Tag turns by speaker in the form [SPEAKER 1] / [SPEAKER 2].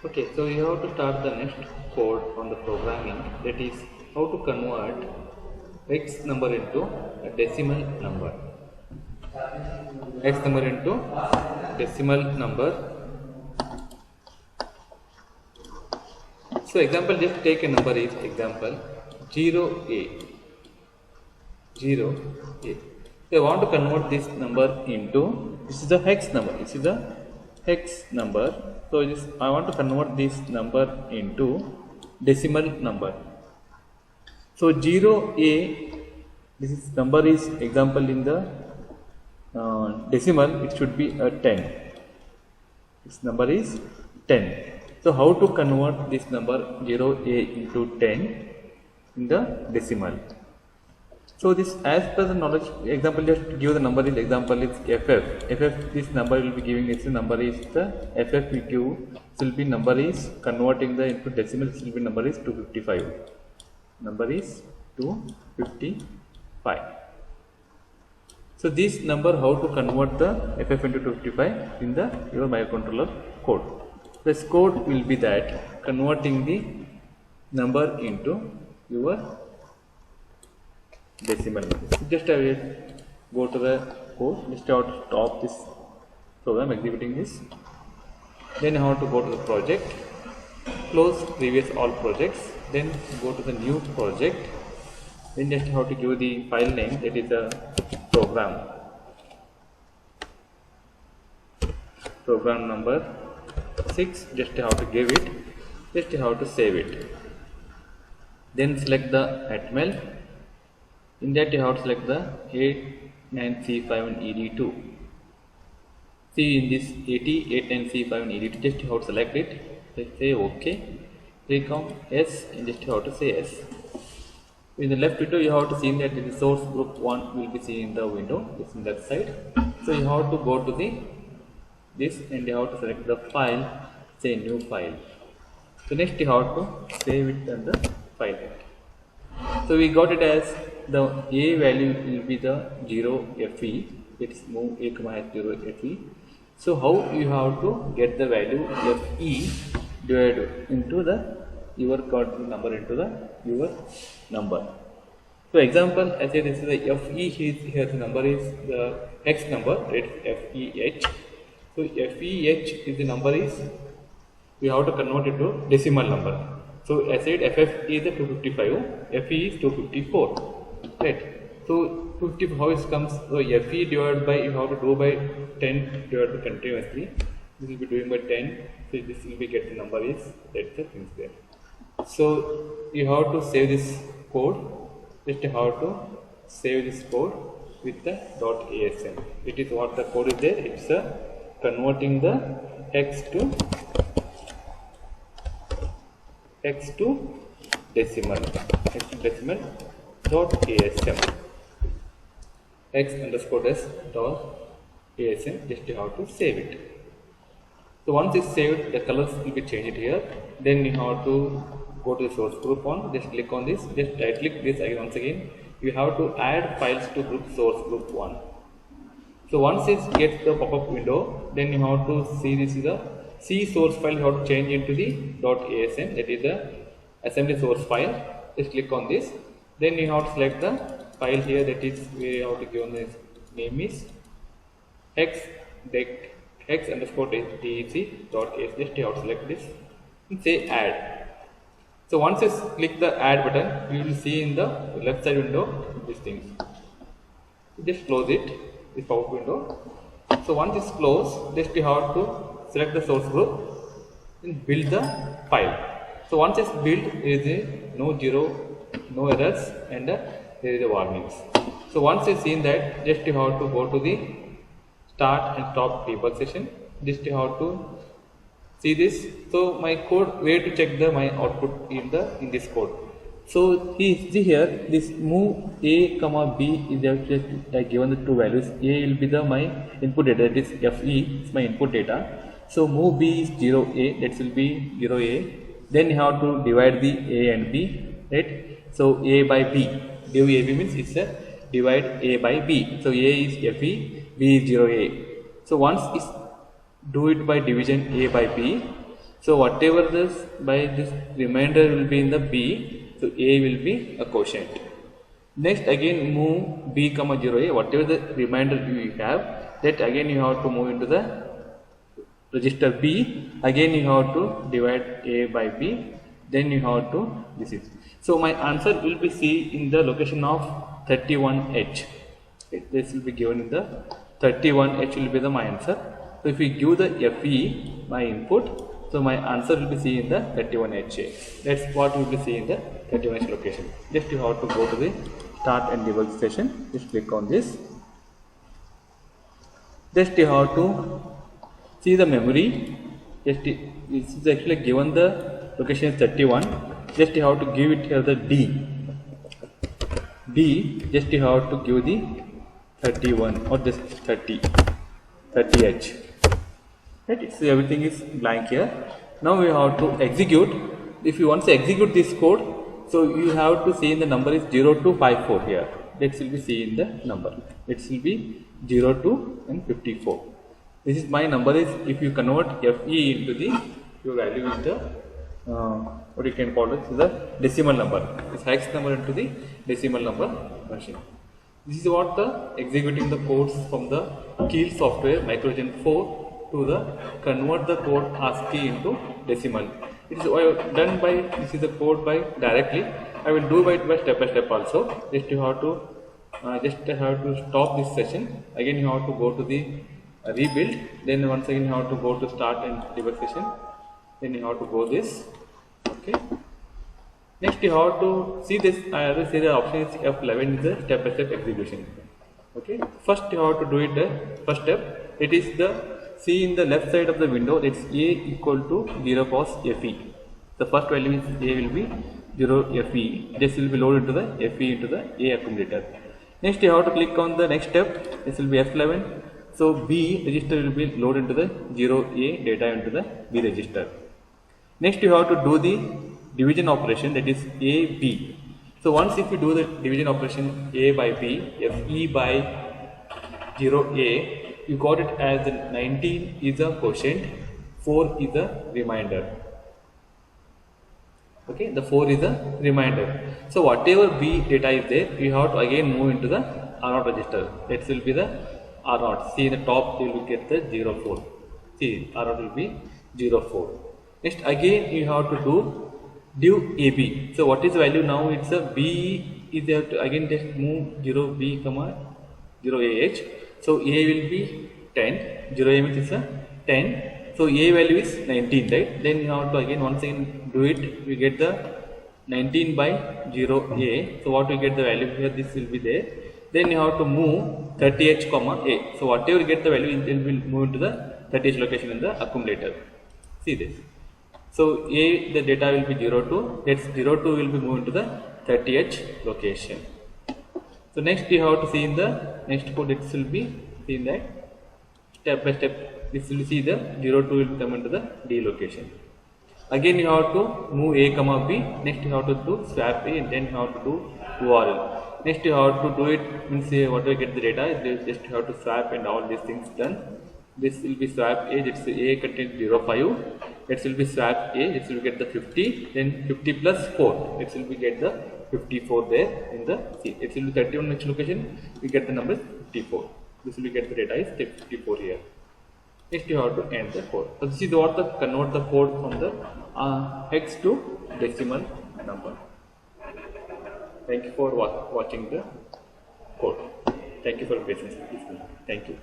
[SPEAKER 1] Okay, so you have to start the next code on the programming, that is how to convert x number into a decimal number. X number into decimal number. So example, just take a number is example 0a. 0a. So I want to convert this number into, this is the hex number. This is the hex number. So I want to convert this number into decimal number. So 0a, this is number is example in the decimal, it should be a 10. This number is 10. So how to convert this number 0a into 10 in the decimal? So this, as per the knowledge, example, just give the number is example is ff. This number will be giving its number is the ff we give, will be number is converting the into decimal, will be number is 255. Number is 255. So this number, how to convert the ff into 255 in the your microcontroller code. This code will be that converting the number into your decimal. Just I will go to the code, just have to stop this program executing this. Then I have to go to the project, close previous all projects, then go to the new project. Then just have to give the file name, that is the program number 6, just have to give it, just have to save it. Then select the HTML. In that you have to select the 89C5 and ED2. See in this 89C5 and ED2, just have to select it. Just say OK. Click on yes and just have to say yes. In the left window, you have to see that the source group 1 will be seen in the window. It's in left side. So you have to go to this and you have to select the file. Say new file. So next you have to save it on the file. So we got it as the a value will be the 0fe. It's move a comma 0fe. So how you have to get the value fe divided into the your got number into the your number. So example, I say this is the fe here the number is the x number, it's feh. So feh is the number is, we have to convert it to decimal number. So I said ff is the 255, fe is 254. Right. So 250, how it comes? So fe divided by, you have to do by 10 divided by continuously. This will be doing by 10. So this will be get the number is, that's the things there. So you have to save this code. Just have to save this code with the .asm. It is what the code is there. It's converting the x to decimal. X to decimal .asm. X underscore s .asm. Just have to save it. So once it's saved, the colors will be changed here. Then you have to go to the source group 1. Just click on this. Just right click this again. Once again, you have to add files to group source group 1. So once it gets the pop-up window, then you have to see this is the C source file. You have to change into the .asm. That is the assembly source file. Just click on this. Then you have to select the file here. That is where you have to give on the name is x underscore dec.as. Just you have to select this and say add. So once you click the add button, you will see in the left side window these things. Just close it, this pop-up window. So once it's closed, just you have to select the source group and build the file. So once it's built, there is no errors, and there is a warnings. So once you've seen that, just you have to go to the start and stop debug session. Just you have to see this. So my code, where to check my output in this code. So see here, this move a comma b is just given the two values. A will be my input data, that is fe is my input data. So move b is 0a, that will be 0a. Then you have to divide the a and b, right? So a by b, div ab means it's a divide a by b. So a is fe, b is 0a. So once it's do it by division a by b, So whatever this by this remainder will be in the B, so A will be a quotient. Next again move B comma 0A, whatever the remainder you have, that again you have to move into the register B, again you have to divide A by B, then you have to this is. So my answer will be C in the location of 31H. This will be given in the 31H will be the my answer. So if we give the FE my input, so my answer will be C in the 31H. That's what we will see in the 31H location. Just you have to go to the start and debug session. Just click on this. Just you have to see the memory. Just this is actually given the location is 31. Just you have to give it here the D. Just you have to give the 31 or just 30H. Right, so everything is blank here. Now we have to execute. If you want to execute this code, so you have to see in the number is 0 to 54 here. That will be see in the number. It will be 0 to and 54. This is my number is if you convert FE into the your value is the what you can call it is the decimal number. This hex number into the decimal number version. This is what the executing the codes from the Keil software Microgen 4 to the convert the code ASCII into decimal. It is done by this is the code by directly. I will do it by step also. Just you have to stop this session. Again you have to go to the rebuild. Then once again you have to go to start and debug session. Then you have to go this. Okay. Next you have to see this. I already say the option is F11 is the step-by-step execution. Okay. First you have to do it the first step. It is the see in the left side of the window. It's A equal to 0 cos FE. The first value is A will be 0 FE. This will be loaded into the FE into the A accumulator. Next you have to click on the next step. This will be F11. So B register will be loaded into the 0A data into the B register. Next you have to do the division operation, that is AB. So once if you do the division operation A by B, FE by 0A, you got it as 19 is a quotient, 4 is a remainder. Okay, the 4 is a remainder. So whatever B data is there, you have to again move into the R0 register. That will be the R0. See in the top you will get the 04. See R0 will be 04. Next again you have to do div AB. So what is the value now? It's a B is there to again just move 0B comma 0AH. So A will be 10. 0A means it's a 10. So A value is 19, right? Then you have to again once again do it. We get the 19 by 0A. So what we get the value here? This will be there. Then you have to move 30H comma A. So whatever you get the value, it will move to the 30H location in the accumulator. See this. So A the data will be 02. That's 02 will be moved to the 30H location. So next you have to see in the next code, it will be see in that step by step. This will see the 02 will come into the D location. Again you have to move A comma B. Next you have to do swap A and then you have to do URL. Next you have to do it means what we get the data. Just you have to swap and all these things done. This will be swap A. It's A contains 05. It will be swap A. It will get the 50. Then 50 plus 4. It will be get the 54 there in the C. It will be 31 next location. We get the number 54. This will be get the data is 54 here. Next you have to end the code. So this is what the convert the code from the hex to decimal number. Thank you for watching the code. Thank you for your patience. Thank you.